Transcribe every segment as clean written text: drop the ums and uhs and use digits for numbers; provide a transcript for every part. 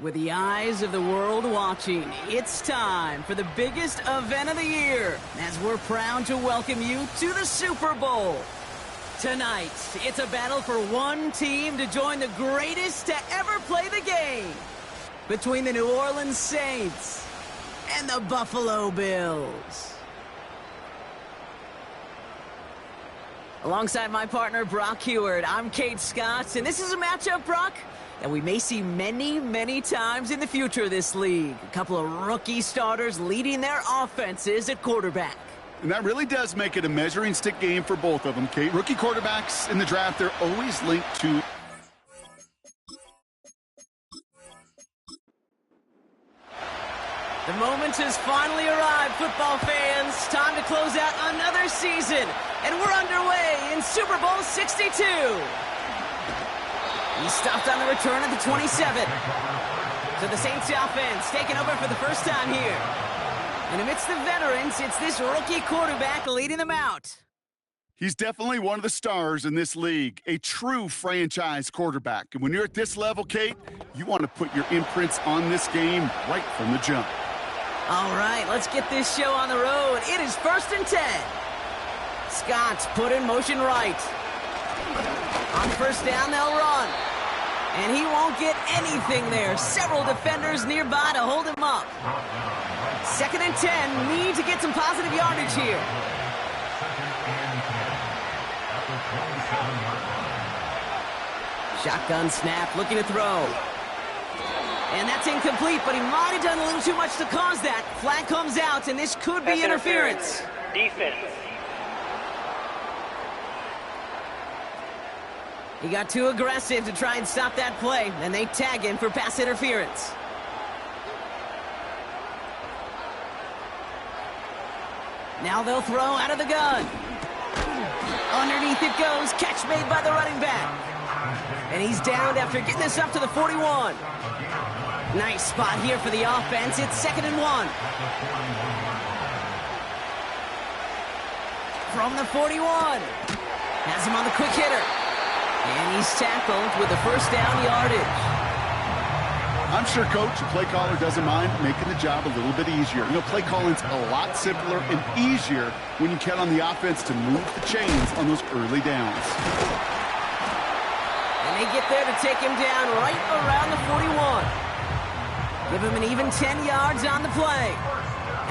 With the eyes of the world watching, it's time for the biggest event of the year, as we're proud to welcome you to the Super Bowl. Tonight, it's a battle for one team to join the greatest to ever play the game. Between the New Orleans Saints and the Buffalo Bills. Alongside my partner, Brock Heward, I'm Kate Scott, and this is a matchup, Brock, that we may see many, many times in the future of this league. A couple of rookie starters leading their offenses at quarterback. And that really does make it a measuring stick game for both of them, Kate. Rookie quarterbacks in the draft, they're always linked to... The moment has finally arrived, football fans. Time to close out another season. And we're underway in Super Bowl 62. He stopped on the return at the 27. So the Saints offense taking over for the first time here. And amidst the veterans, it's this rookie quarterback leading them out. He's definitely one of the stars in this league, a true franchise quarterback. And when you're at this level, Kate, you want to put your imprints on this game right from the jump. All right, let's get this show on the road. It is 1st and 10. Scott's put in motion right. On first down, they'll run. And he won't get anything there. Several defenders nearby to hold him up. 2nd and 10, need to get some positive yardage here. Shotgun snap, looking to throw. And that's incomplete, but he might have done a little too much to cause that. Flag comes out, and this could be interference. Defense. He got too aggressive to try and stop that play, and they tag him for pass interference. Now they'll throw out of the gun. Underneath it goes. Catch made by the running back. And he's downed after getting this up to the 41. Nice spot here for the offense. It's 2nd and 1. From the 41. Has him on the quick hitter. And he's tackled with the first down yardage. I'm sure, Coach, the play caller doesn't mind making the job a little bit easier. You know, play calling's a lot simpler and easier when you count on the offense to move the chains on those early downs. And they get there to take him down right around the 41. Give him an even 10 yards on the play.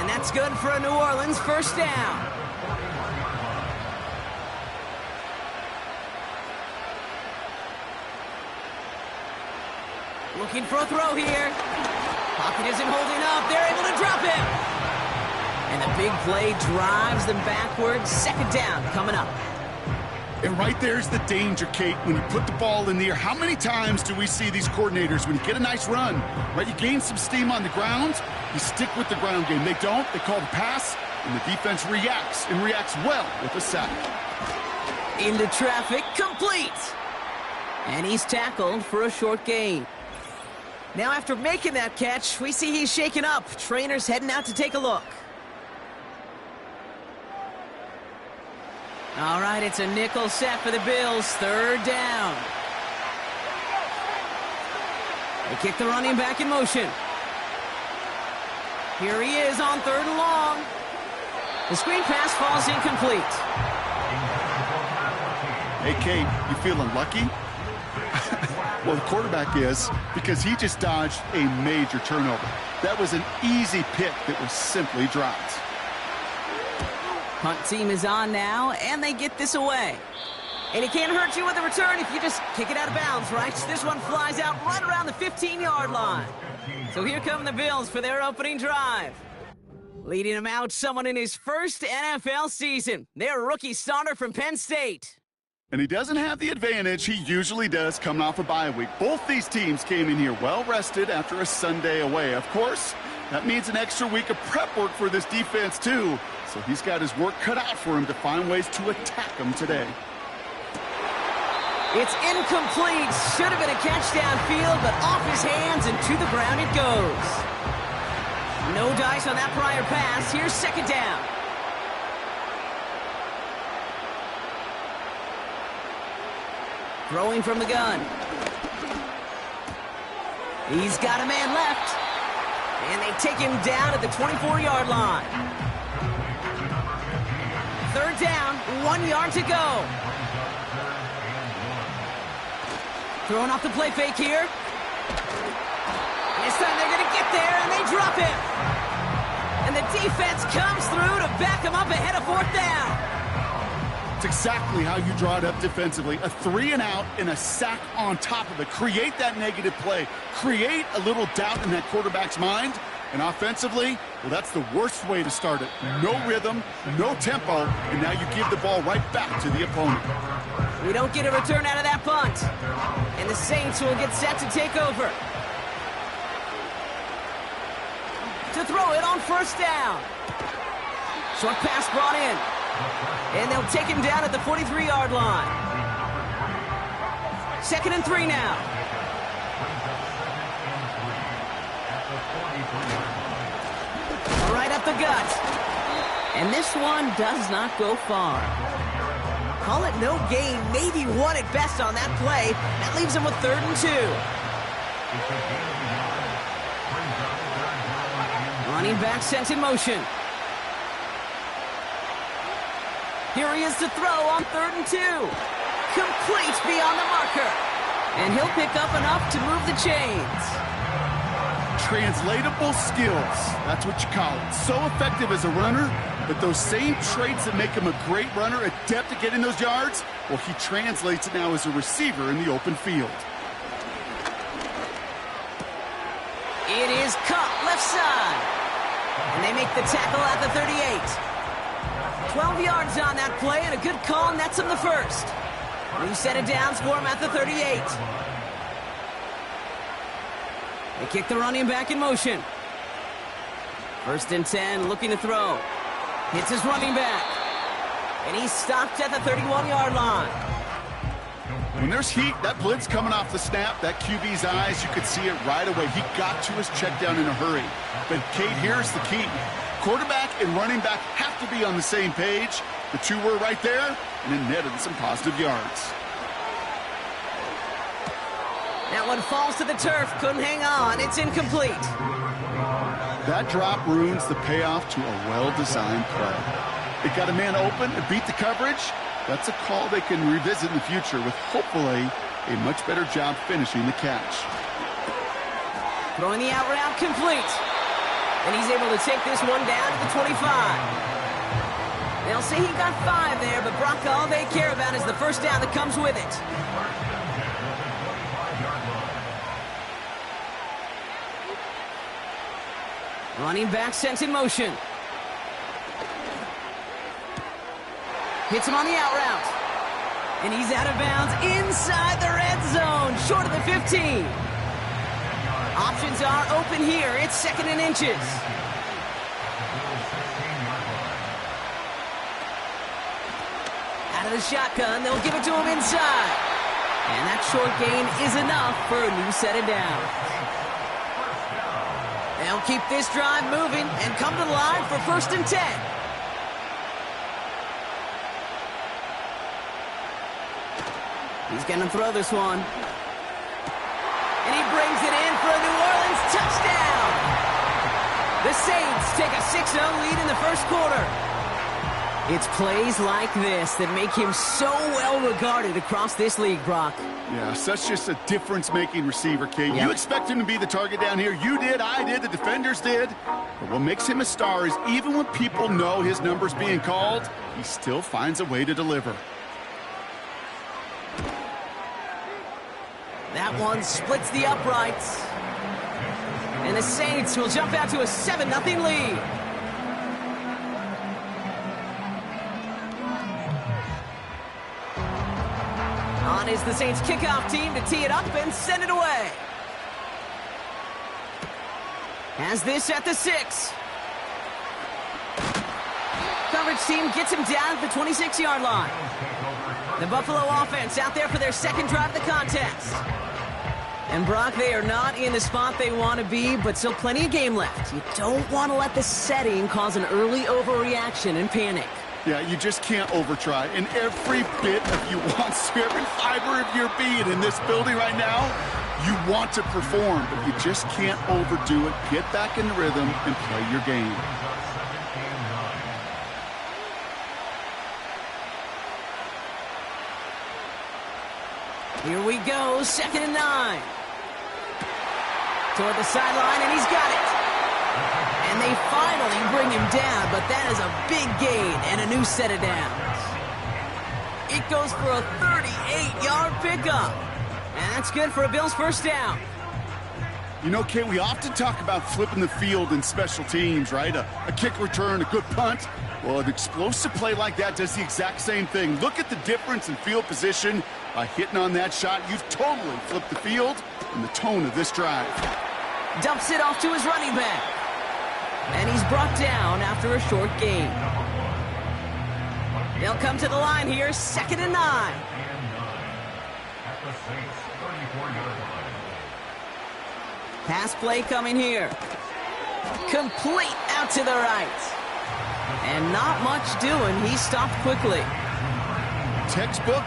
And that's good for a New Orleans first down. Looking for a throw here. Pocket isn't holding up. They're able to drop him. And the big play drives them backwards. 2nd down coming up. And right there's the danger, Kate, when you put the ball in the air. How many times do we see these coordinators, when you get a nice run, right, you gain some steam on the ground, you stick with the ground game. They don't. They call the pass, and the defense reacts, and reacts well with a sack. Into traffic, complete. And he's tackled for a short gain. Now after making that catch, we see he's shaken up. Trainer's heading out to take a look. All right, it's a nickel set for the Bills. 3rd down. They kick the running back in motion. Here he is on 3rd and long. The screen pass falls incomplete. Hey, Kate, you feeling lucky? Well, the quarterback is, because he just dodged a major turnover. That was an easy pick that was simply dropped. Punt team is on now, and they get this away. And it can't hurt you with a return if you just kick it out of bounds, right? This one flies out right around the 15-yard line. So here come the Bills for their opening drive. Leading them out, someone in his first NFL season. Their rookie starter from Penn State. And he doesn't have the advantage he usually does coming off a bye week. Both these teams came in here well-rested after a Sunday away. Of course, that means an extra week of prep work for this defense, too. So he's got his work cut out for him to find ways to attack them today. It's incomplete. Should have been a catch downfield, but off his hands and to the ground it goes. No dice on that prior pass. Here's 2nd down. Throwing from the gun. He's got a man left. And they take him down at the 24-yard line. Third down, 1 yard to go. Throwing off the play fake here. This time they're going to get there, and they drop him. And the defense comes through to back him up ahead of fourth down. It's exactly how you draw it up defensively. A 3-and-out and a sack on top of it. Create that negative play. Create a little doubt in that quarterback's mind. And offensively, well, that's the worst way to start it. No rhythm, no tempo, and now you give the ball right back to the opponent. We don't get a return out of that punt. And the Saints will get set to take over. To throw it on first down. Short pass brought in. And they'll take him down at the 43-yard line. 2nd and 3 now. Right up the gut. And this one does not go far. Call it no gain, maybe one at best on that play. That leaves him with 3rd and 2. Running back sent in motion. Here he is to throw on 3rd and 2. Complete beyond the marker. And he'll pick up enough to move the chains. Translatable skills. That's what you call it. So effective as a runner, but those same traits that make him a great runner, adept at getting those yards, well, he translates it now as a receiver in the open field. It is caught left side. And they make the tackle at the 38. 12 yards on that play, and a good call nets him the first. We set it down, score him at the 38. They kick the running back in motion. 1st and 10, looking to throw. Hits his running back. And he's stopped at the 31-yard line. When there's heat, that blitz coming off the snap, that QB's eyes, you could see it right away. He got to his check down in a hurry. But, Kate, here's the key. Quarterback and running back have to be on the same page. The two were right there, and it netted some positive yards. That one falls to the turf. Couldn't hang on. It's incomplete. That drop ruins the payoff to a well-designed play. It got a man open and beat the coverage. That's a call they can revisit in the future with hopefully a much better job finishing the catch. Throwing the out route complete. And he's able to take this one down to the 25. They'll say he got 5 there, but Brock, all they care about is the first down that comes with it. Running back sent in motion. Hits him on the out route. And he's out of bounds inside the red zone, short of the 15. Options are open here. It's 2nd and inches. Out of the shotgun, they'll give it to him inside. And that short gain is enough for a new set of downs. They'll keep this drive moving and come to the line for 1st and 10. He's going to throw this one. And he brings it in for a New Orleans touchdown. The Saints take a 6-0 lead in the first quarter. It's plays like this that make him so well regarded across this league, Brock. Yeah, such just a difference-making receiver, Kate. Yep. You expect him to be the target down here. You did, I did, the defenders did. But what makes him a star is even when people know his number's being called, he still finds a way to deliver. That one splits the uprights. And the Saints will jump out to a 7-0 lead. On is the Saints kickoff team to tee it up and send it away. Has this at the 6. Coverage team gets him down at the 26-yard line. The Buffalo offense out there for their second drive of the contest. And Brock, they are not in the spot they want to be, but still plenty of game left. You don't want to let the setting cause an early overreaction and panic. Yeah, you just can't overtry. And every bit of you wants to, every fiber of your being in this building right now, You want to perform, but you just can't overdo it. Get back in the rhythm and play your game. Here we go, 2nd and 9. Toward the sideline, and he's got it. And they finally bring him down, but that is a big gain and a new set of downs. It goes for a 38-yard pickup. And that's good for a Bills first down. You know, Kate, we often talk about flipping the field in special teams, right? A kick return, a good punt. Well, an explosive play like that does the exact same thing. Look at the difference in field position. By hitting on that shot, you've totally flipped the field and the tone of this drive. Dumps it off to his running back. And he's brought down after a short gain. They'll come to the line here, 2nd and 9. Pass play coming here. Complete out to the right. And not much doing. He stopped quickly. Textbook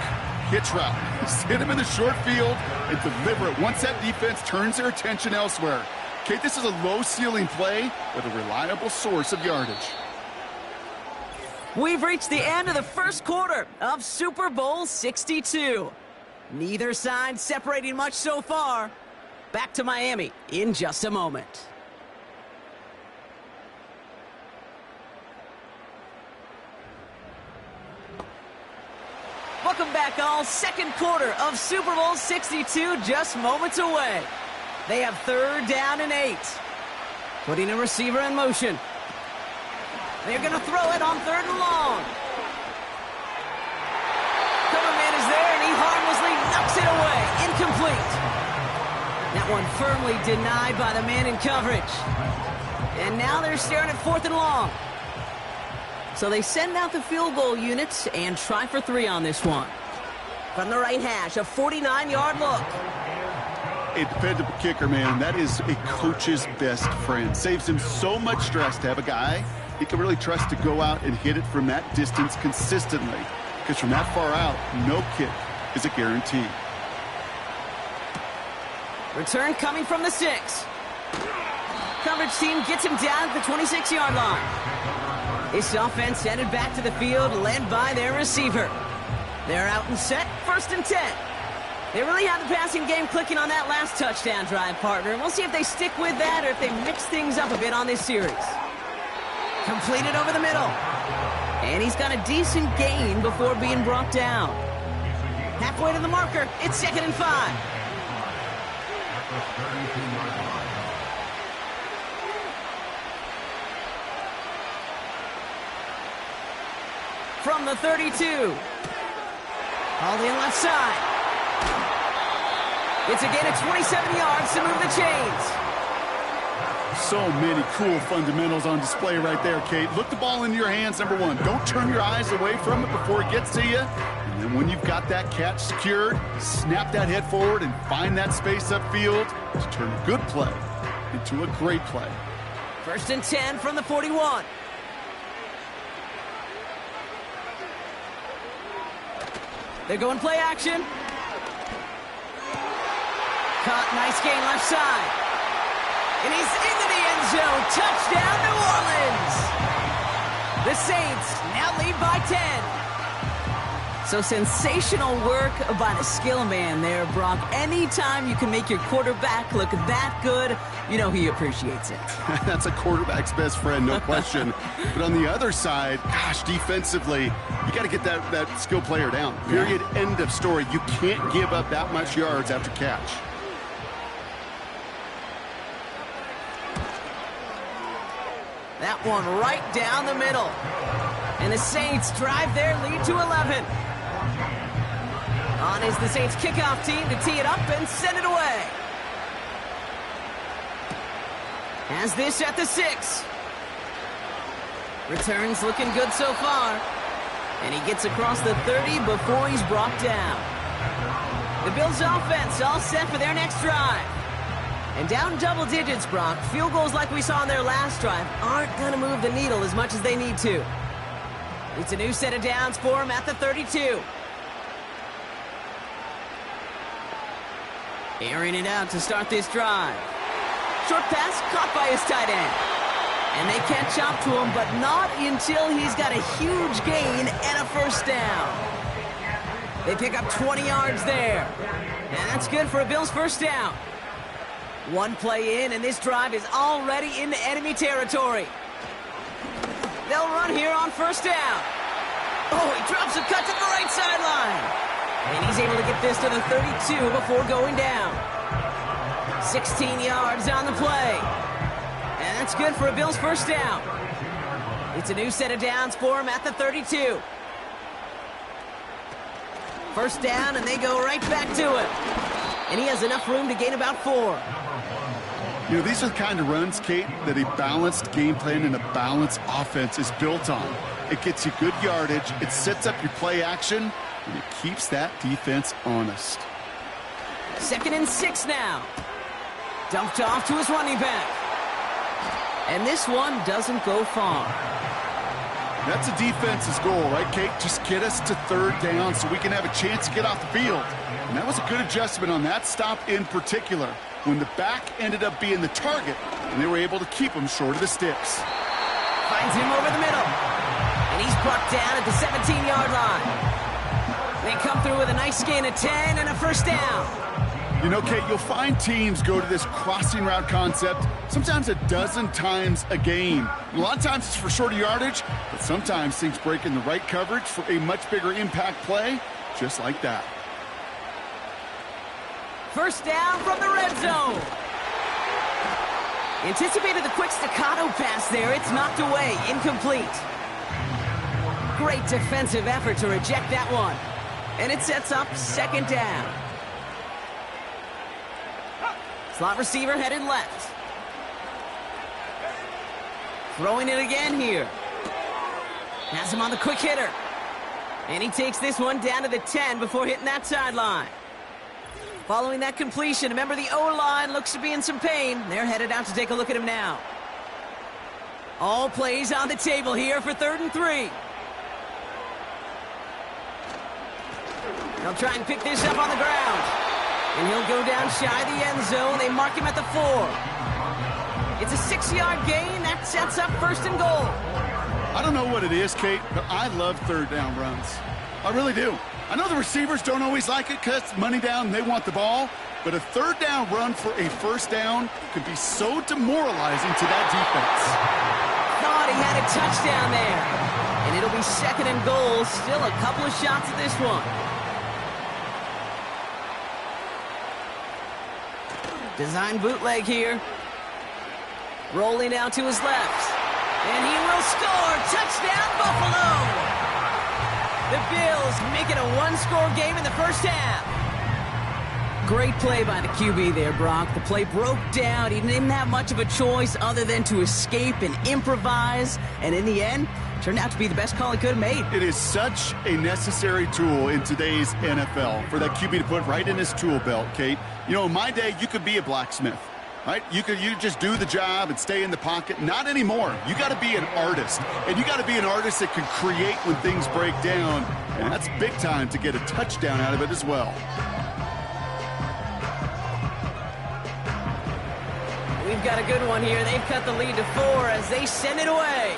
hitch route. Just hit him in the short field and deliver it once that defense turns their attention elsewhere. Kate, this is a low-ceiling play, but a reliable source of yardage. We've reached the end of the first quarter of Super Bowl 62. Neither side separating much so far. Back to Miami in just a moment. Welcome back, all. Second quarter of Super Bowl 62 just moments away. They have 3rd down and 8. Putting a receiver in motion. They're going to throw it on 3rd and long. Cover man is there, and he harmlessly knocks it away. Incomplete. That one firmly denied by the man in coverage. And now they're staring at 4th and long. So they send out the field goal units and try for 3 on this one. From the right hash, a 49-yard look. A dependable kicker, man. That is a coach's best friend. Saves him so much stress to have a guy he can really trust to go out and hit it from that distance consistently. Because from that far out, no kick is a guarantee. Return coming from the 6. Coverage team gets him down at the 26-yard line. This offense headed back to the field, led by their receiver. They're out and set, 1st and 10. They really have the passing game clicking on that last touchdown drive, partner. And we'll see if they stick with that or if they mix things up a bit on this series. Completed over the middle. And he's got a decent gain before being brought down. Halfway to the marker, it's 2nd and 5. From the 32. All in left side. It's a gain of 27 yards to move the chains. So many cool fundamentals on display right there, Kate. Look the ball into your hands, number one. Don't turn your eyes away from it before it gets to you. And then when you've got that catch secured, snap that head forward and find that space upfield to turn a good play into a great play. 1st and 10 from the 41. They're going play action. Caught, nice gain left side. And he's into the end zone. Touchdown, New Orleans. The Saints now lead by 10. So sensational work by the skill man there, Brock. Anytime you can make your quarterback look that good, you know he appreciates it. That's a quarterback's best friend, no question. But on the other side, gosh, defensively, you got to get that skill player down. Period, end of story. You can't give up that much yards after catch. That one right down the middle. And the Saints drive their lead to 11. On is the Saints kickoff team to tee it up and send it away. Has this at the 6. Returns looking good so far. And he gets across the 30 before he's brought down. The Bills offense all set for their next drive. And down double digits, Brock. Field goals like we saw on their last drive aren't going to move the needle as much as they need to. It's a new set of downs for him at the 32. Airing it out to start this drive. Short pass caught by his tight end. And they catch up to him, but not until he's got a huge gain and a first down. They pick up 20 yards there. And that's good for a Bills first down. One play in, and this drive is already into enemy territory. They'll run here on first down. Oh, he drops a cut to the right sideline. And he's able to get this to the 32 before going down. 16 yards on the play. And that's good for a Bills first down. It's a new set of downs for him at the 32. First down, and they go right back to him. And he has enough room to gain about 4. You know, these are the kind of runs, Kate, that a balanced game plan and a balanced offense is built on. It gets you good yardage, it sets up your play action, and it keeps that defense honest. 2nd and 6 now. Dumped off to his running back. And this one doesn't go far. That's a defense's goal, right, Kate? Just get us to 3rd down so we can have a chance to get off the field. And that was a good adjustment on that stop in particular, when the back ended up being the target, and they were able to keep him short of the sticks. Finds him over the middle. And he's brought down at the 17-yard line. They come through with a nice gain of 10 and a first down. You know, Kate, you'll find teams go to this crossing route concept sometimes a dozen times a game. A lot of times it's for shorter yardage, but sometimes things break in the right coverage for a much bigger impact play, just like that. First down from the red zone. Anticipated the quick staccato pass there. It's knocked away, incomplete. Great defensive effort to reject that one. And it sets up 2nd down. Slot receiver headed left. Throwing it again here. Has him on the quick hitter. And he takes this one down to the 10 before hitting that sideline. Following that completion, a member of the O-line looks to be in some pain. They're headed out to take a look at him now. All plays on the table here for 3rd and 3. They'll try and pick this up on the ground. And he'll go down shy of the end zone. They mark him at the 4. It's a 6-yard gain. That sets up 1st and goal. I don't know what it is, Kate, but I love 3rd down runs. I really do. I know the receivers don't always like it because money down, they want the ball. But a 3rd down run for a first down could be so demoralizing to that defense. Thought he had a touchdown there. And it'll be 2nd and goal. Still a couple of shots at this one. Design bootleg here. Rolling out to his left. And he will score. Touchdown, Buffalo! The Bills make it a one-score game in the first half. Great play by the QB there, Brock. The play broke down. He didn't have much of a choice other than to escape and improvise. And in the end, turned out to be the best call he could have made. It is such a necessary tool in today's NFL for that QB to put right in his tool belt, Kate. You know, in my day, you could be a blacksmith, right? You just do the job and stay in the pocket. Not anymore. You got to be an artist, and you got to be an artist that can create when things break down, and that's big time to get a touchdown out of it as well. We've got a good one here. They've cut the lead to 4 as they send it away.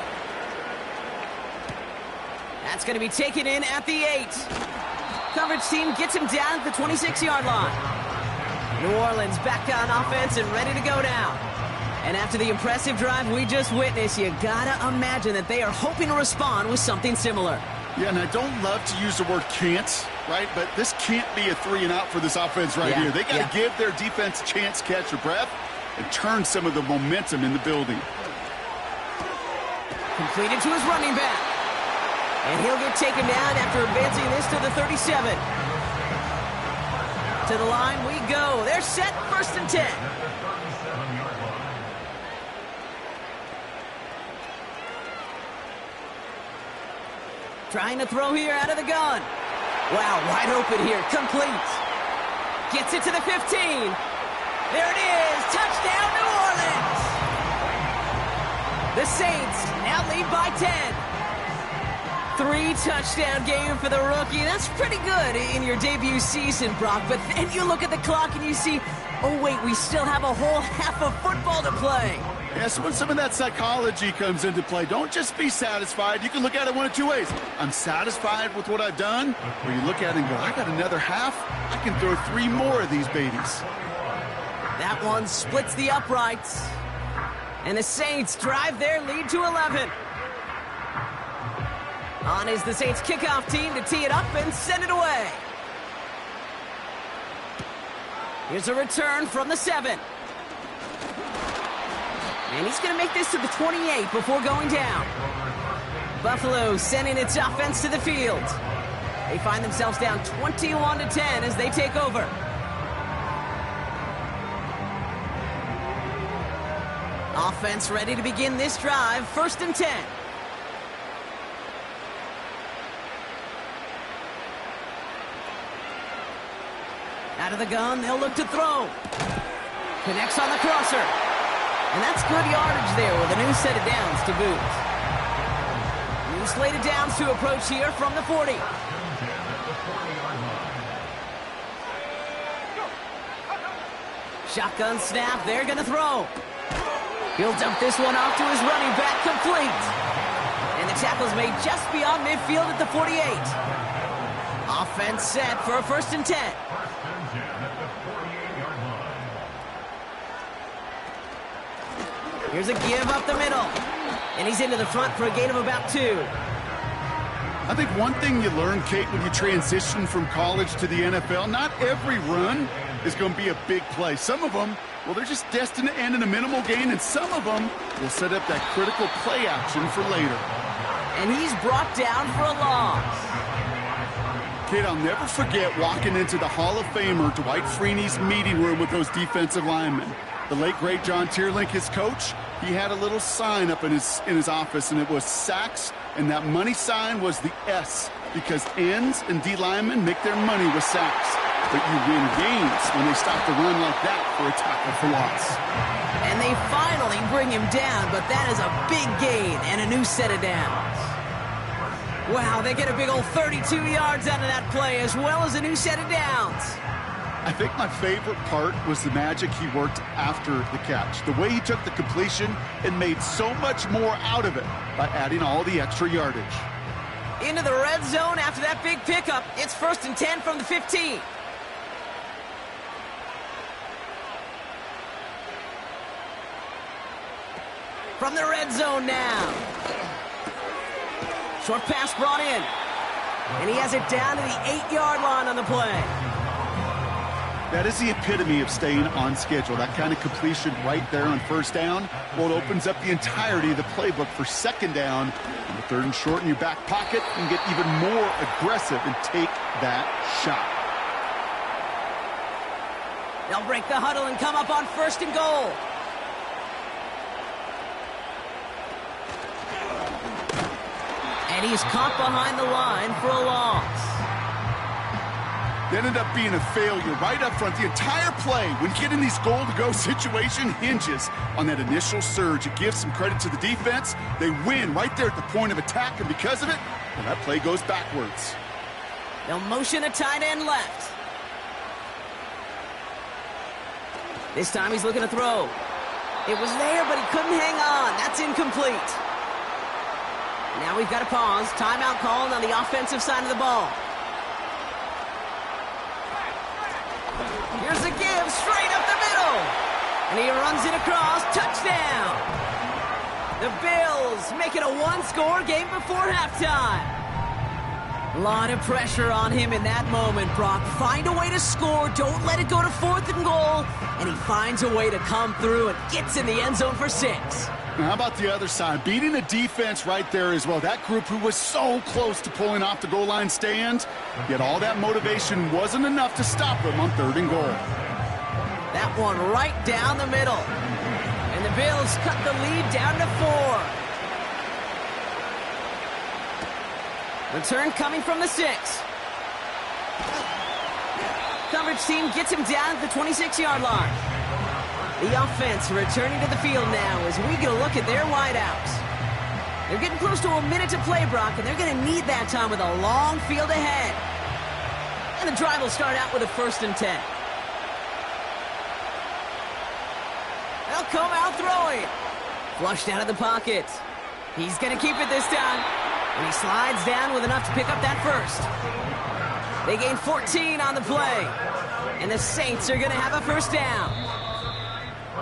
That's going to be taken in at the 8. Coverage team gets him down at the 26-yard line. New Orleans back on offense and ready to go now. And after the impressive drive we just witnessed, you gotta imagine that they are hoping to respond with something similar. Yeah, and I don't love to use the word can't, right? But this can't be a 3-and-out for this offense right here. They got to give their defense a chance to catch their breath and turn some of the momentum in the building. Completed to his running back. And he'll get taken down after advancing this to the 37. To the line we go. They're set, 1st and 10. Trying to throw here out of the gun. Wow, wide open here, complete. Gets it to the 15. There it is, touchdown New Orleans. The Saints now lead by 10. 3-touchdown game for the rookie. That's pretty good in your debut season, Brock. But then you look at the clock and you see, oh, wait, we still have a whole half of football to play. Yes, when some of that psychology comes into play, don't just be satisfied. You can look at it one of two ways. I'm satisfied with what I've done. Or you look at it and go, I got another half. I can throw 3 more of these babies. That one splits the uprights. And the Saints drive their lead to 11. On is the Saints kickoff team to tee it up and send it away. Here's a return from the 7. And he's going to make this to the 28 before going down. Buffalo sending its offense to the field. They find themselves down 21-10 as they take over. Offense ready to begin this drive. 1st and 10. Out of the gun, they'll look to throw. Connects on the crosser. And that's good yardage there with a new set of downs to boot. New slate of downs to approach here from the 40. Shotgun snap, they're going to throw. He'll dump this one off to his running back, complete. And the tackle's made just beyond midfield at the 48. Offense set for a 1st and 10. Here's a give up the middle. And he's into the front for a gain of about 2. I think one thing you learn, Kate, when you transition from college to the NFL, not every run is going to be a big play. Some of them, well, they're just destined to end in a minimal gain, and some of them will set up that critical play action for later. And he's brought down for a loss. Kate, I'll never forget walking into the Hall of Famer Dwight Freeney's meeting room with those defensive linemen. The late, great John Teerlink, his coach, he had a little sign up in his office, and it was sacks, and that money sign was the S, because ends and D linemen make their money with sacks. But you win games when they stop the run like that for a tackle for loss. And they finally bring him down, but that is a big gain and a new set of downs. Wow, they get a big old 32 yards out of that play, as well as a new set of downs. I think my favorite part was the magic he worked after the catch. The way he took the completion and made so much more out of it by adding all the extra yardage. Into the red zone after that big pickup. It's 1st and 10 from the 15. From the red zone now. Short pass brought in. And he has it down to the 8-yard line on the play. That is the epitome of staying on schedule. That kind of completion right there on 1st down. Well, it opens up the entirety of the playbook for 2nd down. On the 3rd and short in your back pocket, you can get even more aggressive and take that shot. They'll break the huddle and come up on 1st and goal. And he's caught behind the line for a loss. That ended up being a failure right up front. The entire play, when you get in these goal-to-go situation, hinges on that initial surge. It gives some credit to the defense. They win right there at the point of attack, and because of it, well, that play goes backwards. They'll motion a tight end left. This time he's looking to throw. It was there, but he couldn't hang on. That's incomplete. Now we've got a pause. Timeout called on the offensive side of the ball. Here's a give straight up the middle. And he runs it across. Touchdown. The Bills make it a 1-score game before halftime. A lot of pressure on him in that moment, Brock. Find a way to score. Don't let it go to 4th and goal. And he finds a way to come through and gets in the end zone for 6. Now, how about the other side? Beating a defense right there as well. That group who was so close to pulling off the goal line stand, yet all that motivation wasn't enough to stop them on 3rd and goal. That one right down the middle. And the Bills cut the lead down to 4. Return coming from the 6. Coverage team gets him down at the 26-yard line. The offense returning to the field now as we get a look at their wideouts. They're getting close to a minute to play, Brock, and they're going to need that time with a long field ahead. And the drive will start out with a 1st and 10. They'll come out throwing. Flushed out of the pocket. He's going to keep it this time. And he slides down with enough to pick up that first. They gain 14 on the play. And the Saints are going to have a 1st down.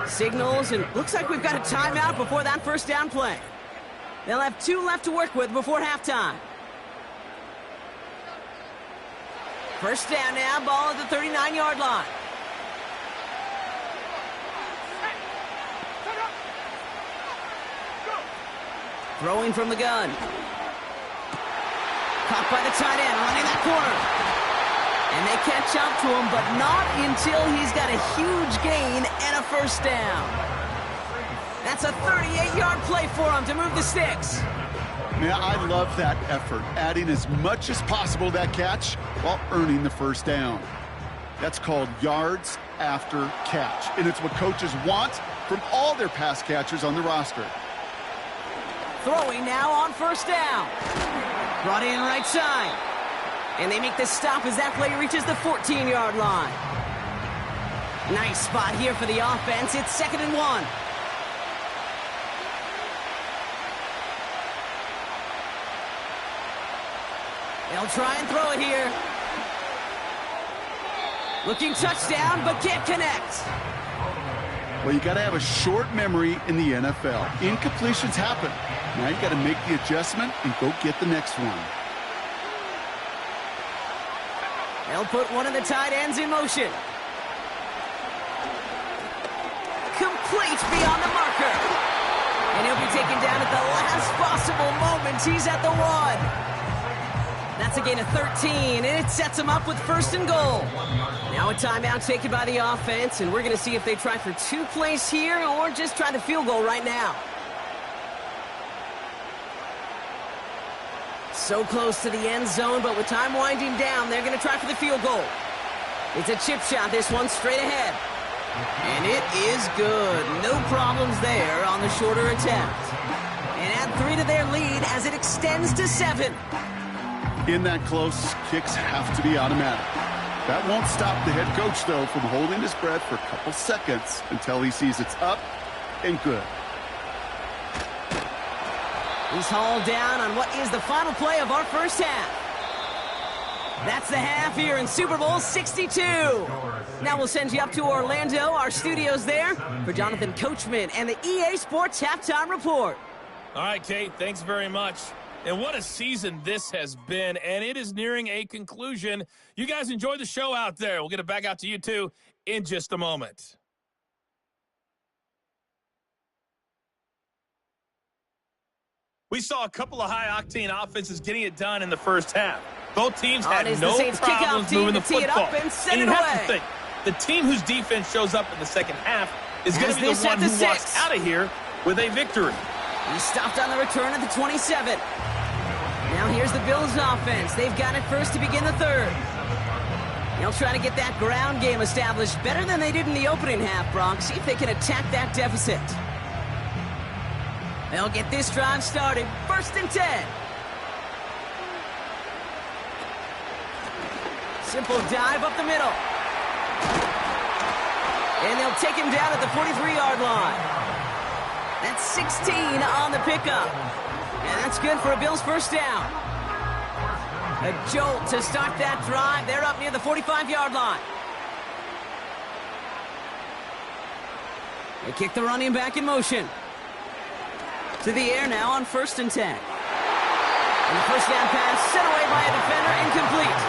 Signals, and looks like we've got a timeout before that 1st down play. They'll have 2 left to work with before halftime. 1st down now, ball at the 39-yard line. Throwing from the gun. Caught by the tight end, running that corner. And they catch up to him, but not until he's got a huge gain and a 1st down. That's a 38-yard play for him to move the sticks. Man, I love that effort, adding as much as possible to that catch while earning the 1st down. That's called yards after catch, and it's what coaches want from all their pass catchers on the roster. Throwing now on 1st down. Brought in right side. And they make the stop as that play reaches the 14-yard line. Nice spot here for the offense. It's 2nd and 1. They'll try and throw it here. Looking touchdown, but can't connect. Well, you got to have a short memory in the NFL. Incompletions happen. Now you got to make the adjustment and go get the next one. They'll put one of the tight ends in motion. Complete beyond the marker. And he'll be taken down at the last possible moment. He's at the 1. That's a gain of 13, and it sets him up with 1st and goal. Now a timeout taken by the offense, and we're going to see if they try for 2 plays here or just try the field goal right now. So close to the end zone, but with time winding down, they're going to try for the field goal. It's a chip shot, this one straight ahead. And it is good. No problems there on the shorter attempt. And add 3 to their lead as it extends to 7. In that close, kicks have to be automatic. That won't stop the head coach, though, from holding his breath for a couple seconds until he sees it's up and good. He's hauled down on what is the final play of our 1st half. That's the half here in Super Bowl 62. Now we'll send you up to Orlando, our studios there, for Jonathan Coachman and the EA Sports Halftime Report. All right, Kate, thanks very much. And what a season this has been, and it is nearing a conclusion. You guys enjoy the show out there. We'll get it back out to you, too, in just a moment. We saw a couple of high-octane offenses getting it done in the 1st half. Both teams had no problems moving the football. And you have to think, the team whose defense shows up in the 2nd half is going to be the one who walks out of here with a victory. He stopped on the return at the 27. Now here's the Bills offense. They've got it first to begin the 3rd. They'll try to get that ground game established better than they did in the opening half, Brock. See if they can attack that deficit. They'll get this drive started. 1st and 10. Simple dive up the middle. And they'll take him down at the 43-yard line. That's 16 on the pickup. And that's good for a Bills 1st down. A jolt to start that drive. They're up near the 45-yard line. They kick the running back in motion. To the air now on 1st and 10. And the 1st down pass sent away by a defender, incomplete.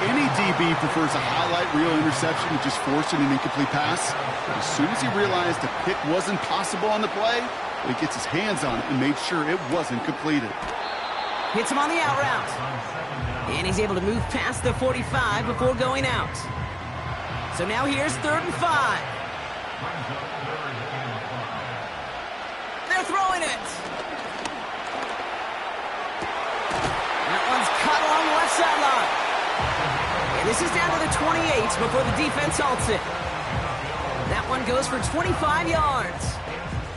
Any DB prefers a highlight reel interception to just forcing an incomplete pass. But as soon as he realized a pick wasn't possible on the play, he gets his hands on it and made sure it wasn't completed. Hits him on the out route. And he's able to move past the 45 before going out. So now here's 3rd and 5. They're throwing it. That one's cut along the left sideline. And this is down to the 28 before the defense halts it. That one goes for 25 yards.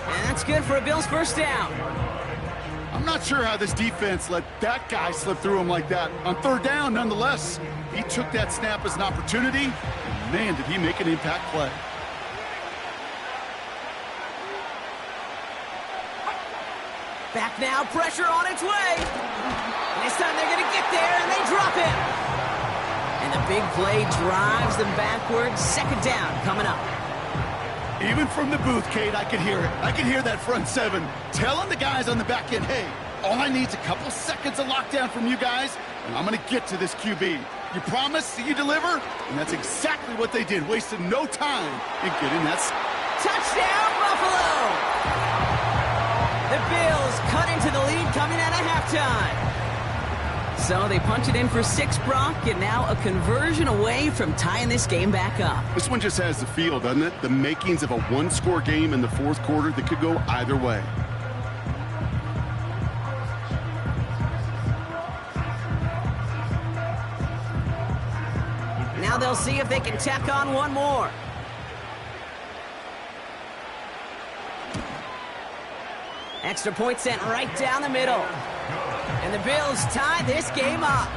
And that's good for a Bills 1st down. I'm not sure how this defense let that guy slip through him like that. On third down, nonetheless, he took that snap as an opportunity, and man, did he make an impact play. Back now, pressure on its way. This time they're going to get there, and they drop it. And the big play drives them backwards. Second down coming up. Even from the booth, Kate, I could hear it. I could hear that front seven telling the guys on the back end, hey, all I need is a couple seconds of lockdown from you guys, and I'm going to get to this QB. You promise that you deliver? And that's exactly what they did, wasted no time in getting that. Touchdown, Buffalo! The Bills cut into the lead coming out of halftime. So they punch it in for 6, Brock, and now a conversion away from tying this game back up. This one just has the feel, doesn't it? The makings of a one-score game in the fourth quarter that could go either way. Now they'll see if they can tack on one more. Extra point sent right down the middle. And the Bills tie this game up.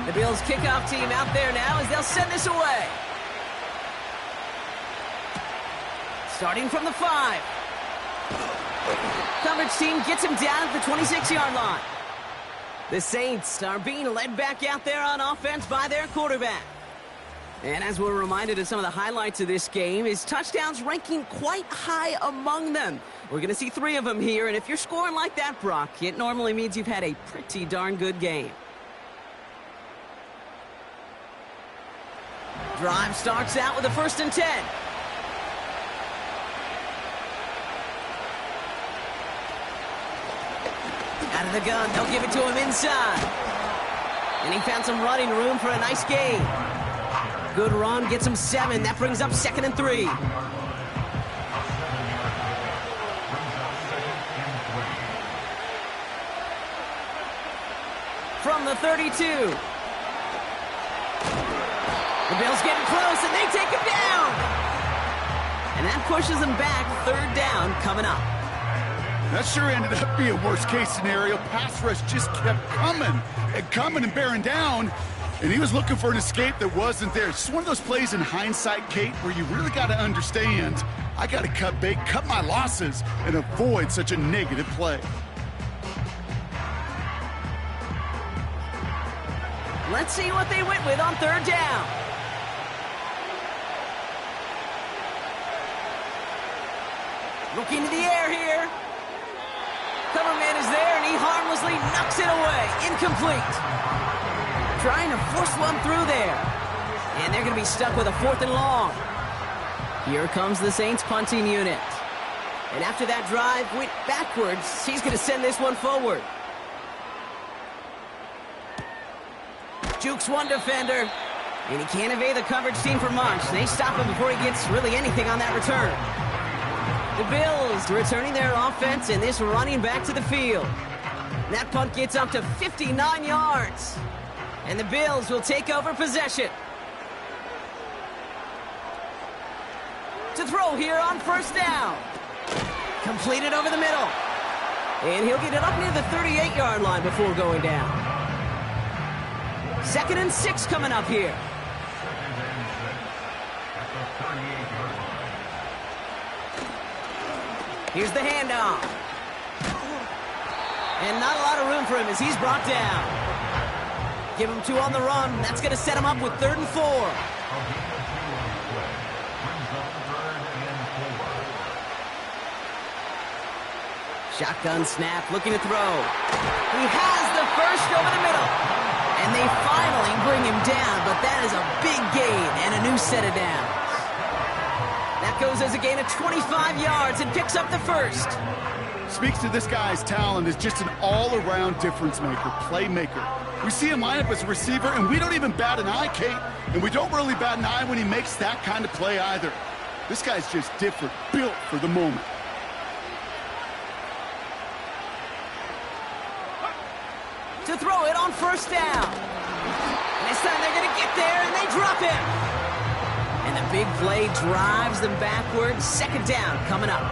The Bills kickoff team out there now as they'll send this away. Starting from the 5. Coverage team gets him down at the 26-yard line. The Saints are being led back out there on offense by their quarterback. And as we're reminded of some of the highlights of this game, his touchdowns ranking quite high among them. We're going to see 3 of them here, and if you're scoring like that, Brock, it normally means you've had a pretty darn good game. Drive starts out with a 1st and 10. Out of the gun, they'll give it to him inside. And he found some running room for a nice gain. Good run, gets him 7. That brings up 2nd and 3. From the 32. The Bills getting close, and they take him down. And that pushes them back. 3rd down coming up. That sure ended up being worst-case scenario. Pass rush just kept coming and bearing down. And he was looking for an escape that wasn't there. It's just one of those plays in hindsight, Kate, where you really got to understand, I got to cut bait, cut my losses, and avoid such a negative play. Let's see what they went with on 3rd down. Looking to the air here. Cover man is there, and he harmlessly knocks it away. Incomplete. Trying to force one through there. And they're going to be stuck with a 4th and long. Here comes the Saints punting unit. And after that drive went backwards, he's going to send this one forward. Jukes one defender. And he can't evade the coverage team for much. They stop him before he gets really anything on that return. The Bills returning their offense and this running back to the field. That punt gets up to 59 yards. And the Bills will take over possession. To throw here on 1st down. Completed over the middle. And he'll get it up near the 38-yard line before going down. 2nd and 6 coming up here. Here's the handoff. And not a lot of room for him as he's brought down. Give him 2 on the run. That's going to set him up with 3rd and 4. Shotgun snap, looking to throw. He has the first over the middle. And they finally bring him down, but that is a big gain and a new set of downs. That goes as a gain of 25 yards and picks up the 1st. Speaks to this guy's talent as just an all-around difference maker, playmaker. We see him line up as a receiver, and we don't even bat an eye, Kate. And we don't really bat an eye when he makes that kind of play either. This guy's just different, built for the moment. To throw it on 1st down. And this time they're going to get there, and they drop him. And the big play drives them backwards. Second down coming up.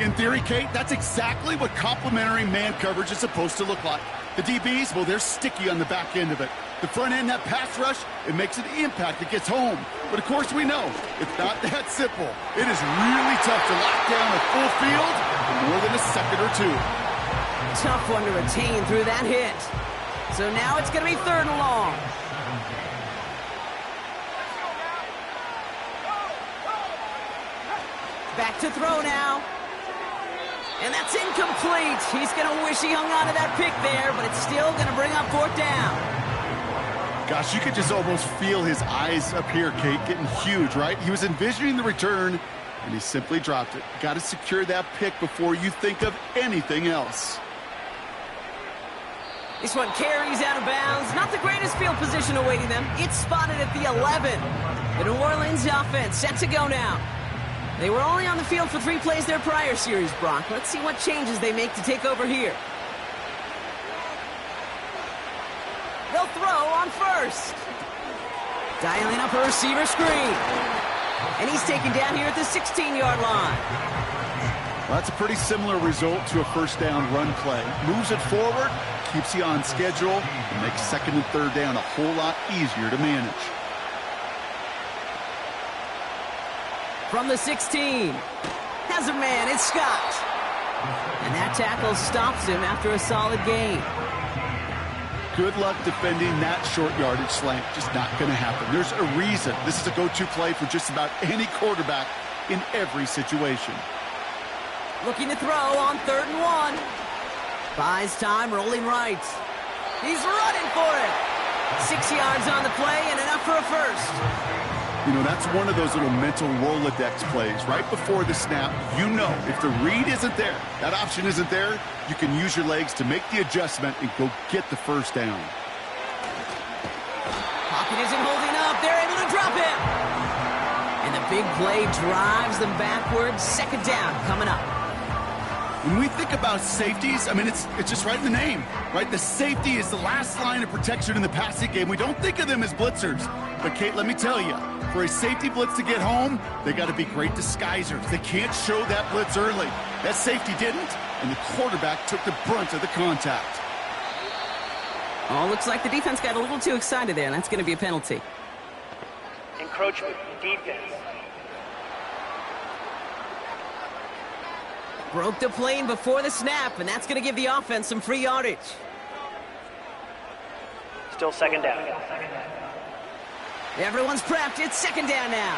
In theory, Kate, that's exactly what complementary man coverage is supposed to look like. The DBs, well, they're sticky on the back end of it. The front end, that pass rush, it makes an impact. It gets home. But, of course, we know it's not that simple. It is really tough to lock down a full field in more than a second or two. Tough one to retain through that hit. So now it's going to be 3rd and long. Back to throw now. And that's incomplete. He's going to wish he hung on to that pick there, but it's still going to bring up 4th down. Gosh, you could just almost feel his eyes up here, Kate, getting huge, right? He was envisioning the return, and he simply dropped it. Got to secure that pick before you think of anything else. This one carries out of bounds. Not the greatest field position awaiting them. It's spotted at the 11. The New Orleans offense set to go now. They were only on the field for 3 plays their prior series, Brock. Let's see what changes they make to take over here. They'll throw on first. Dialing up a receiver screen. And he's taken down here at the 16-yard line. Well, that's a pretty similar result to a first down run play. Moves it forward, keeps you on schedule, and makes 2nd and 3rd down a whole lot easier to manage. From the 16, has a man, it's Scott. And that tackle stops him after a solid gain. Good luck defending that short yardage slant. Just not going to happen. There's a reason this is a go-to play for just about any quarterback in every situation. Looking to throw on 3rd and 1. Buys time, rolling right. He's running for it. 6 yards on the play and enough for a first. You know, that's one of those little mental Rolodex plays. Right before the snap, you know if the read isn't there, that option isn't there, you can use your legs to make the adjustment and go get the first down. Pocket isn't holding up. They're able to drop it. And the big play drives them backwards. 2nd down coming up. When we think about safeties, I mean, it's just right in the name, right? The safety is the last line of protection in the passing game. We don't think of them as blitzers. But, Kate, let me tell you, for a safety blitz to get home, they got to be great disguisers. They can't show that blitz early. That safety didn't, and the quarterback took the brunt of the contact. Oh, looks like the defense got a little too excited there, and that's going to be a penalty. Encroachment, defense. Broke the plane before the snap, and that's going to give the offense some free yardage. Still 2nd down. Everyone's prepped. It's 2nd down now.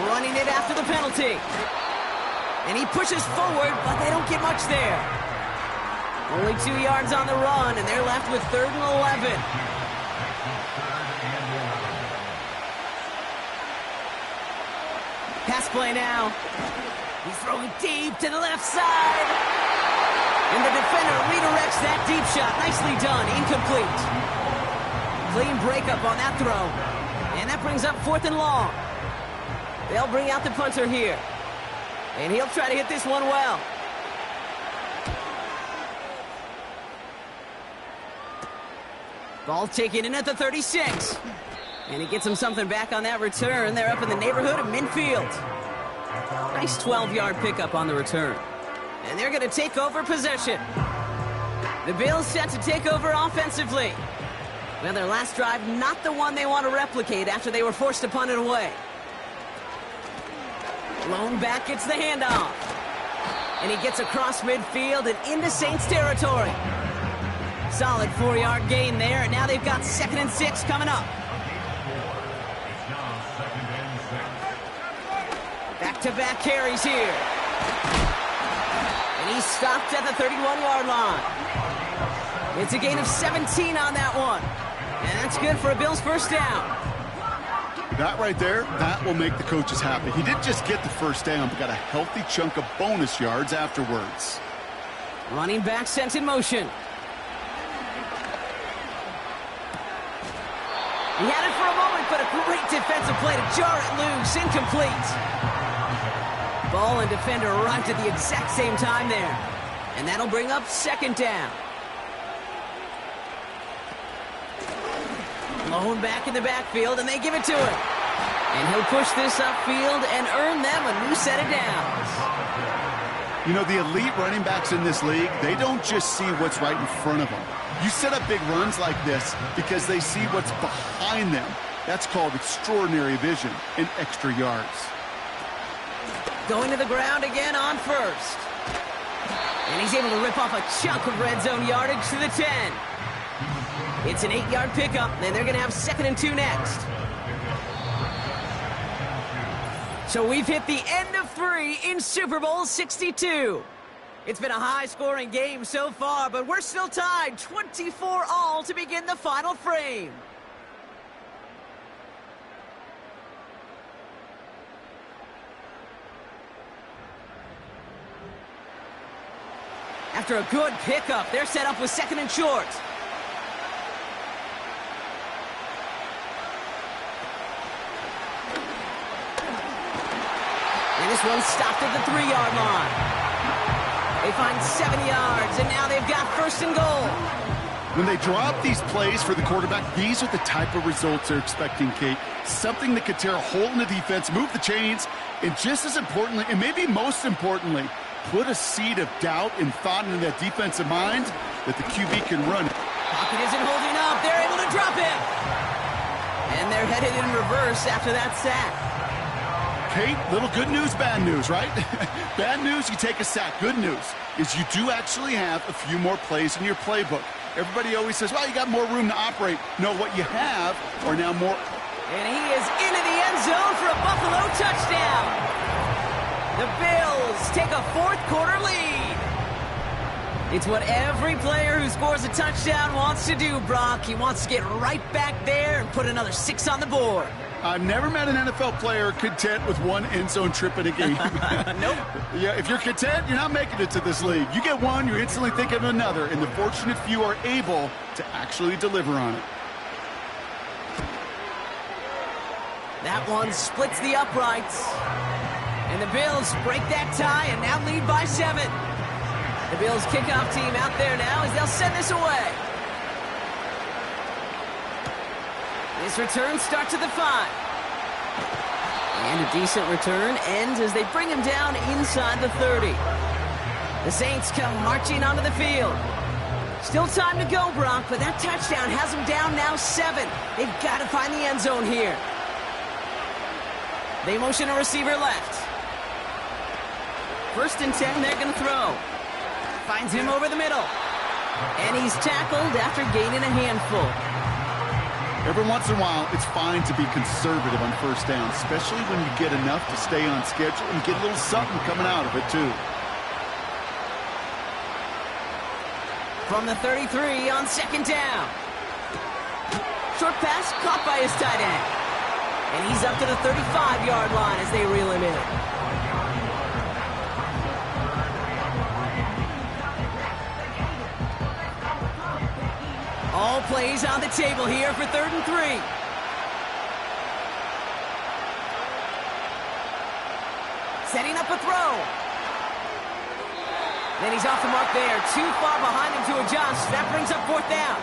Running it after the penalty. And he pushes forward, but they don't get much there. Only 2 yards on the run, and they're left with 3rd and 11. Pass play now. He's throwing deep to the left side. And the defender redirects that deep shot. Nicely done. Incomplete. Clean breakup on that throw. And that brings up 4th and long. They'll bring out the punter here. And he'll try to hit this one well. Ball taken in at the 36. And he gets him something back on that return. They're up in the neighborhood of midfield. Nice 12-yard pickup on the return. And they're going to take over possession. The Bills set to take over offensively. Well, their last drive, not the one they want to replicate after they were forced to punt it away. Lone back gets the handoff. And he gets across midfield and into Saints territory. Solid 4-yard gain there, and now they've got 2nd and 6 coming up. Back-to-back carries here. And he's stopped at the 31-yard line. It's a gain of 17 on that one. And that's good for a Bills first down. That right there, that will make the coaches happy. He didn't just get the first down, but got a healthy chunk of bonus yards afterwards. Running back sent in motion. He had it for a moment, but a great defensive play to jar it loose. Incomplete. Ball and defender arrived at the exact same time there. And that'll bring up 2nd down. Blown back in the backfield, and they give it to him. And he'll push this upfield and earn them a new set of downs. You know, the elite running backs in this league, they don't just see what's right in front of them. You set up big runs like this because they see what's behind them. That's called extraordinary vision and extra yards. Going to the ground again on first. And he's able to rip off a chunk of red zone yardage to the 10. It's an 8-yard pickup, and they're going to have 2nd and 2 next. So we've hit the end of 3 in Super Bowl 62. It's been a high-scoring game so far, but we're still tied 24-all to begin the final frame. After a good pickup, they're set up with 2nd and short. And this one's stopped at the 3-yard line. They find 7 yards, and now they've got 1st and goal. When they draw up these plays for the quarterback, these are the type of results they're expecting, Kate. Something that could tear a hole in the defense, move the chains, and just as importantly, and maybe most importantly, put a seed of doubt and thought into that defensive mind that the QB can run. Pocket isn't holding up. They're able to drop him. And they're headed in reverse after that sack. Kate, little good news, bad news, right? Bad news, you take a sack. Good news is you do actually have a few more plays in your playbook. Everybody always says, well, you got more room to operate. No, what you have are now more. And he is into the end zone for a Buffalo touchdown. The Bills take a 4th quarter lead. It's what every player who scores a touchdown wants to do, Brock. He wants to get right back there and put another 6 on the board. I've never met an NFL player content with one end zone trip in a game. Nope. Yeah, if you're content, you're not making it to this league. You get one, you're instantly thinking of another, and the fortunate few are able to actually deliver on it. That one splits the uprights. And the Bills break that tie and now lead by 7. The Bills kickoff team out there now as they'll send this away. This return starts at the 5. And a decent return ends as they bring him down inside the 30. The Saints come marching onto the field. Still time to go, Brock, but that touchdown has them down now 7. They've got to find the end zone here. They motion a receiver left. 1st and 10, they're going to throw. Finds him over the middle. And he's tackled after gaining a handful. Every once in a while, it's fine to be conservative on 1st down, especially when you get enough to stay on schedule and get a little something coming out of it, too. From the 33 on 2nd down. Short pass caught by his tight end. And he's up to the 35-yard line as they reel him in. All plays on the table here for 3rd and 3. Setting up a throw. Then he's off the mark there. Too far behind him to adjust. That brings up 4th down.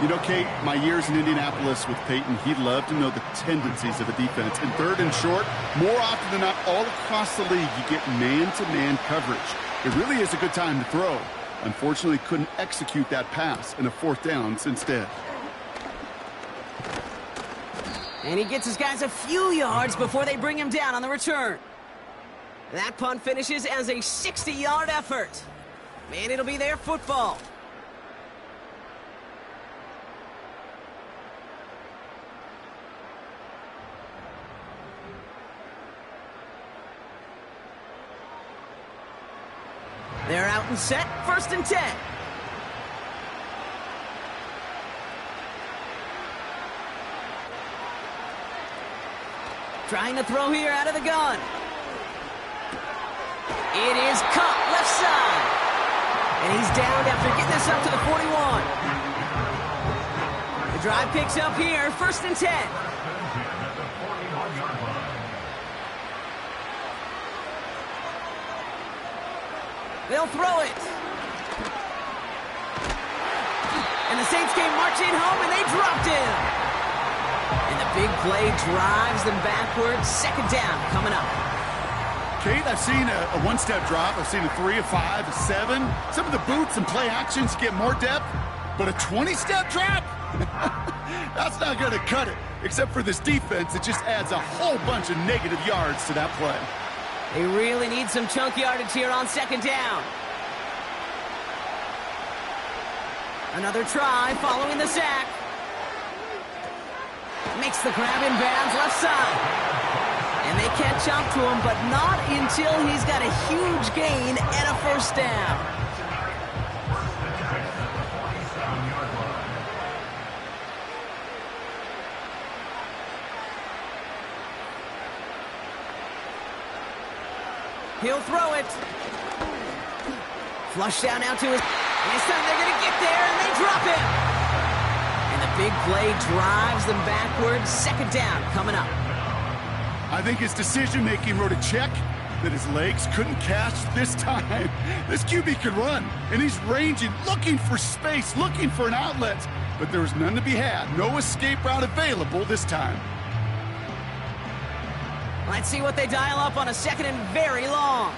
You know, Kate, my years in Indianapolis with Peyton, he'd love to know the tendencies of a defense. In 3rd and short, more often than not, all across the league, you get man-to-man coverage. It really is a good time to throw. Unfortunately, couldn't execute that pass in a 4th down instead. And he gets his guys a few yards before they bring him down on the return. That punt finishes as a 60-yard effort. Man, it'll be their football. They're out and set, 1st and 10. Trying to throw here out of the gun. It is caught left side. And he's downed after getting this up to the 41. The drive picks up here, 1st and 10. They'll throw it. And the Saints came marching home, and they dropped him. And the big play drives them backwards. Second down coming up. Kate, I've seen a one-step drop. I've seen a 3, a 5, a 7. Some of the boots and play actions get more depth, but a 20-step drop? That's not going to cut it. Except for this defense, it just adds a whole bunch of negative yards to that play. They really need some chunk yardage here on second down. Another try following the sack. Makes the grab in bounds left side. And they catch up to him, but not until he's got a huge gain and a first down. He'll throw it. Flush down now to his... And this time they're going to get there, and they drop him. And the big play drives them backwards. Second down coming up. I think his decision-making wrote a check that his legs couldn't catch this time. This QB can run, and he's ranging, looking for space, looking for an outlet. But there was none to be had. No escape route available this time. Let's see what they dial up on a second and very long.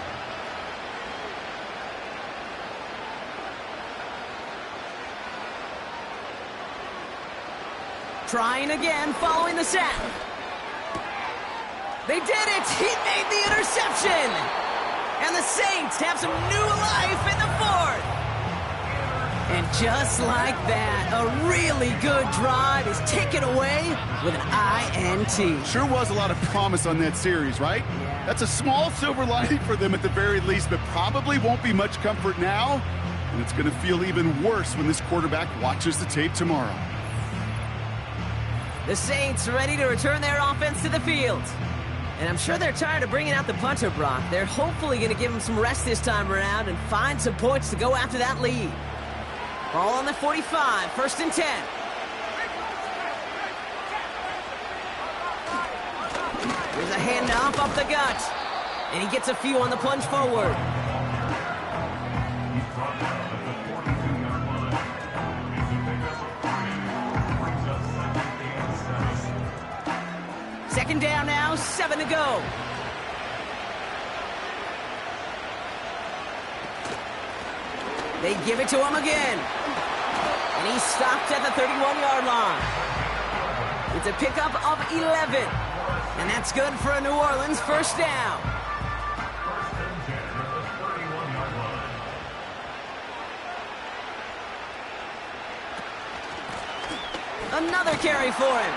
Trying again, following the sack. They did it! He made the interception! And the Saints have some new life in the fourth! And just like that, a really good drive is taken away with an INT. Sure was a lot of promise on that series, right? Yeah. That's a small silver lining for them at the very least, but probably won't be much comfort now. And it's going to feel even worse when this quarterback watches the tape tomorrow. The Saints ready to return their offense to the field. And I'm sure they're tired of bringing out the punter, Brock. They're hopefully going to give him some rest this time around and find some points to go after that lead. Ball on the 45, first and 10. There's a handoff up the gut. And he gets a few on the plunge forward. Second down now, 7 to go. They give it to him again. And he stopped at the 31-yard line. It's a pickup of 11. And that's good for a New Orleans first down. Another carry for him.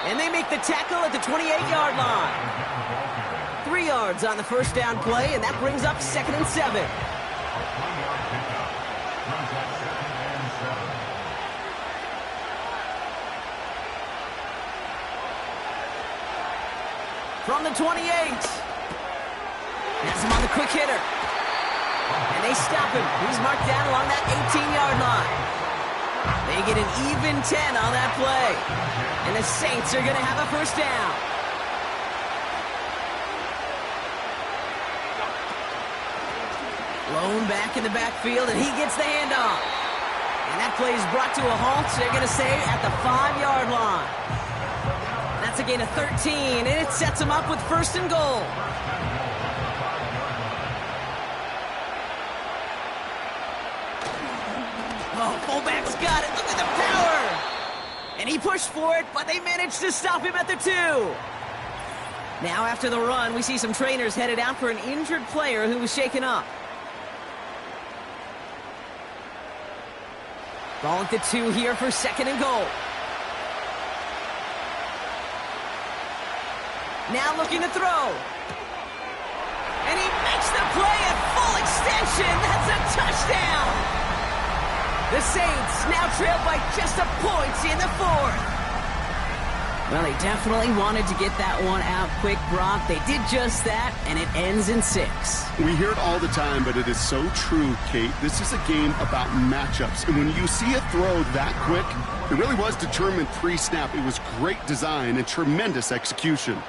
And they make the tackle at the 28-yard line. 3 yards on the first down play, and that brings up second and 7. From the 28. Has him on the quick hitter. And they stop him. He's marked down along that 18-yard line. They get an even 10 on that play. And the Saints are going to have a first down. Lone back in the backfield, and he gets the handoff. And that play is brought to a halt. So they're going to stay at the 5-yard line. That's a gain of 13, and it sets him up with first and goal. Oh, fullback's got it. Look at the power. And he pushed for it, but they managed to stop him at the 2. Now after the run, we see some trainers headed out for an injured player who was shaken up. Ball at the 2 here for second and goal. Now looking to throw. And he makes the play at full extension. That's a touchdown. The Saints now trail by just a point in the fourth. Well, they definitely wanted to get that one out quick, Brock. They did just that, and it ends in 6. We hear it all the time, but it is so true, Kate. This is a game about matchups. And when you see a throw that quick, it really was determined pre-snap. It was great design and tremendous execution.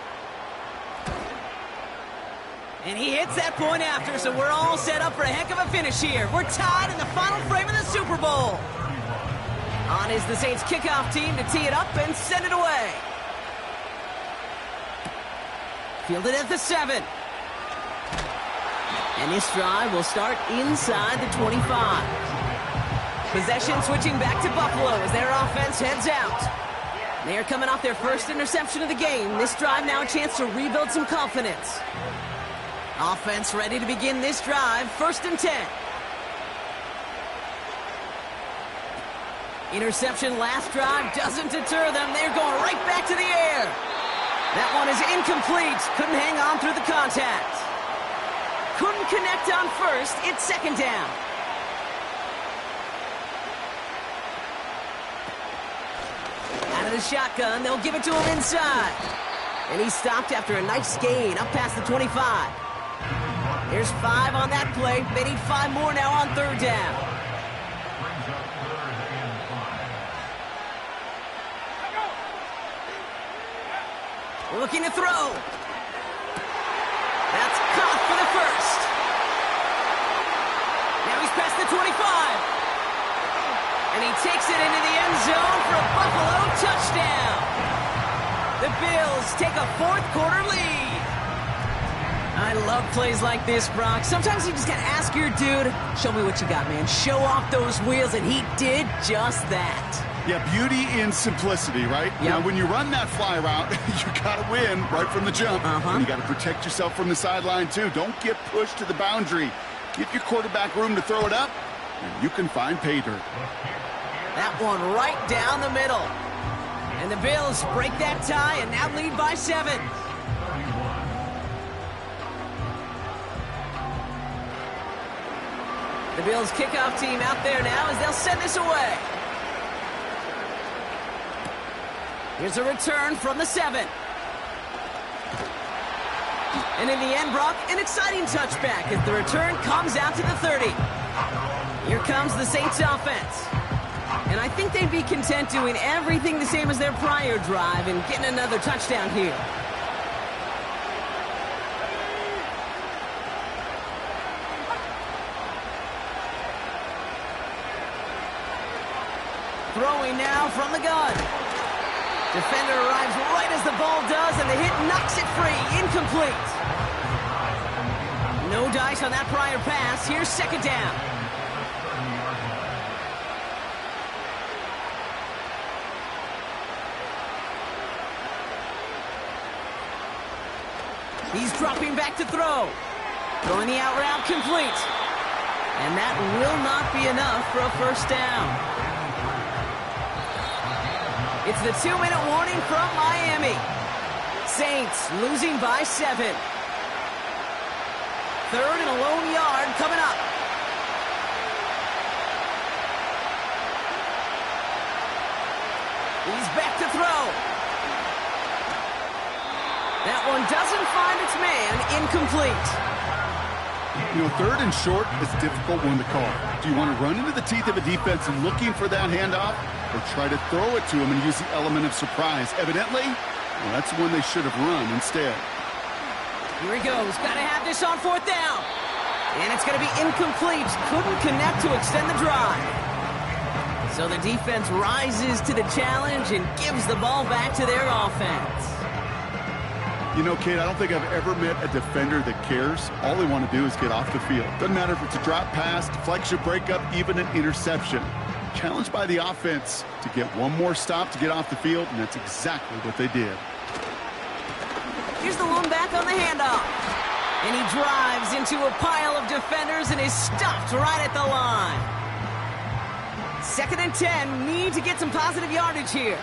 And he hits that point after, so we're all set up for a heck of a finish here. We're tied in the final frame of the Super Bowl. On on is the Saints kickoff team to tee it up and send it away. Fielded at the 7. And this drive will start inside the 25. Possession switching back to Buffalo as their offense heads out. They are coming off their first interception of the game. This drive now a chance to rebuild some confidence. Offense ready to begin this drive. 1st and 10. Interception last drive doesn't deter them. They're going right back to the air. That one is incomplete. Couldn't hang on through the contact. Couldn't connect on first. It's 2nd down. Out of the shotgun, they'll give it to him inside. And he's stopped after a nice gain up past the 25. There's 5 on that play. They need 5 more now on 3rd down. Looking to throw. That's caught for the first. Now he's past the 25. And he takes it into the end zone for a Buffalo touchdown. The Bills take a 4th quarter lead. I love plays like this, Brock. Sometimes you just gotta ask your dude, show me what you got, man. Show off those wheels, and he did just that. Yeah, beauty in simplicity, right? Yep. Now, when you run that fly route, you got to win right from the jump. And you got to protect yourself from the sideline, too. Don't get pushed to the boundary. Give your quarterback room to throw it up, and you can find pay dirt. That one right down the middle. And the Bills break that tie and now lead by 7. The Bills kickoff team out there now as they'll send this away. Here's a return from the 7. And in the end, Brock, an exciting touchback as the return comes out to the 30. Here comes the Saints offense. And I think they'd be content doing everything the same as their prior drive and getting another touchdown here. Throwing now from the gun. Defender arrives right as the ball does, and the hit knocks it free. Incomplete. No dice on that prior pass. Here's 2nd down. He's dropping back to throw. Throwing the out route complete. And that will not be enough for a 1st down. It's the 2-minute warning from Miami. Saints losing by 7. 3rd and a lone yard coming up. He's back to throw. That one doesn't find its man. Incomplete. You know, 3rd and short is a difficult one to call. Do you want to run into the teeth of a defense looking for that handoff, or try to throw it to him and use the element of surprise? Evidently, well, that's the one they should have run instead. Here he goes. Got to have this on 4th down. And it's going to be incomplete. Couldn't connect to extend the drive. So the defense rises to the challenge and gives the ball back to their offense. You know, Kate, I don't think I've ever met a defender that cares. All they want to do is get off the field. Doesn't matter if it's a drop pass, deflection, breakup, even an interception. Challenged by the offense to get one more stop to get off the field, and that's exactly what they did. Here's the lone back on the handoff. And he drives into a pile of defenders and is stopped right at the line. 2nd and 10. Need to get some positive yardage here.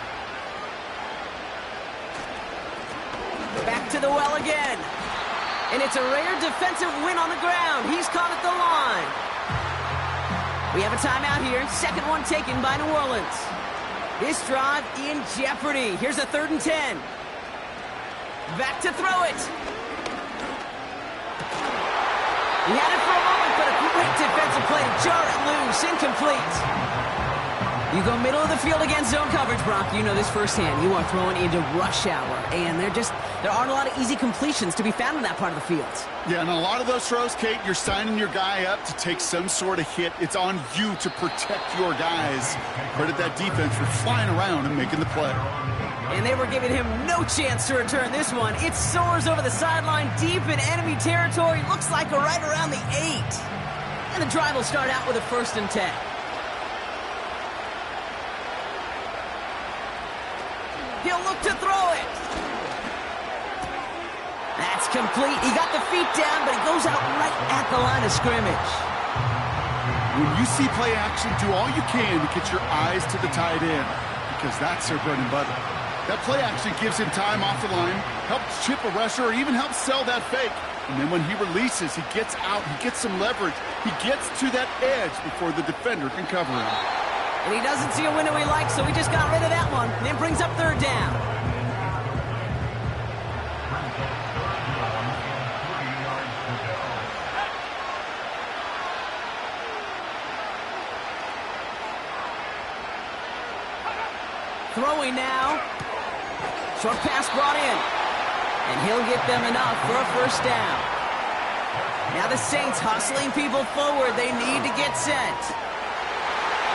Back to the well again. And it's a rare defensive win on the ground. He's caught at the line. We have a timeout here. 2nd one taken by New Orleans. This drive in jeopardy. Here's a 3rd and 10. Back to throw it. He had it for a moment, but a great defensive play to jar it loose. Incomplete. You go middle of the field against zone coverage, Brock. You know this firsthand. You are throwing into rush hour, and there aren't a lot of easy completions to be found in that part of the field. Yeah, and a lot of those throws, Kate, you're signing your guy up to take some sort of hit. It's on you to protect your guys. Credit that defense for flying around and making the play. And they were giving him no chance to return this one. It soars over the sideline deep in enemy territory. Looks like right around the 8. And the drive will start out with a 1st and 10. He'll look to throw it. That's complete. He got the feet down, but he goes out right at the line of scrimmage. When you see play action, do all you can to get your eyes to the tight end, because that's their bread and butter. That play action gives him time off the line, helps chip a rusher, or even helps sell that fake. And then when he releases, he gets out, he gets some leverage. He gets to that edge before the defender can cover him. And he doesn't see a window he likes, so he just got rid of that one. And then brings up 3rd down. Throwing now. Short pass brought in. And he'll get them enough for a 1st down. Now the Saints hustling people forward. They need to get set.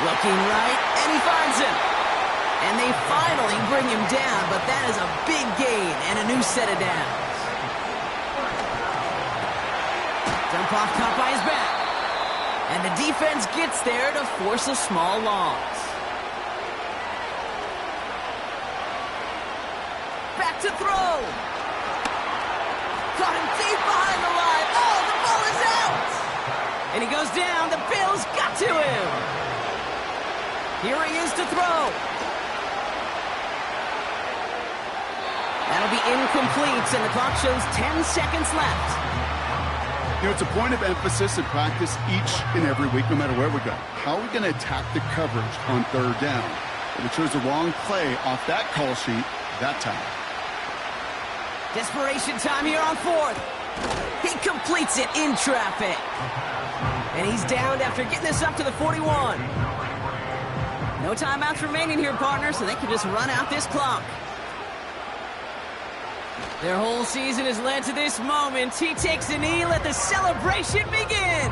Looking right, and he finds him. And they finally bring him down, but that is a big gain and a new set of downs. Dump off caught by his back. And the defense gets there to force a small loss. Back to throw. Caught him deep behind the line. Oh, the ball is out. And he goes down. The Bills got to him. Here he is to throw. That'll be incomplete, and the clock shows 10 seconds left. You know, it's a point of emphasis in practice each and every week, no matter where we go. How are we going to attack the coverage on 3rd down? And we chose the wrong play off that call sheet that time. Desperation time here on 4th. He completes it in traffic. And he's downed after getting this up to the 41. No timeouts remaining here, partner, so they can just run out this clock. Their whole season has led to this moment. He takes a knee, let the celebration begin.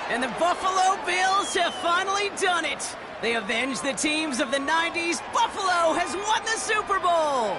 And the Buffalo Bills have finally done it. They avenge the teams of the 90s. Buffalo has won the Super Bowl.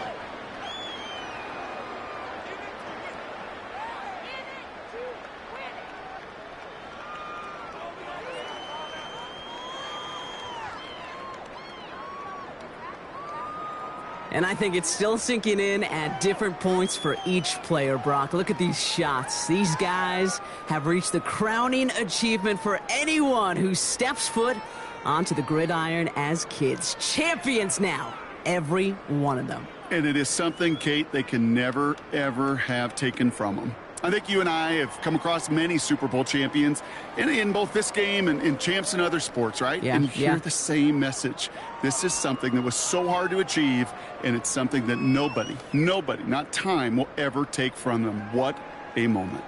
And I think it's still sinking in at different points for each player, Brock. Look at these shots. These guys have reached the crowning achievement for anyone who steps foot onto the gridiron as kids. Champions now, every one of them. And it is something, Kate, they can never, ever have taken from them. I think you and I have come across many Super Bowl champions in both this game and in champs in other sports, right? Yeah, and you hear the same message. This is something that was so hard to achieve, and it's something that nobody, not time, will ever take from them. What a moment.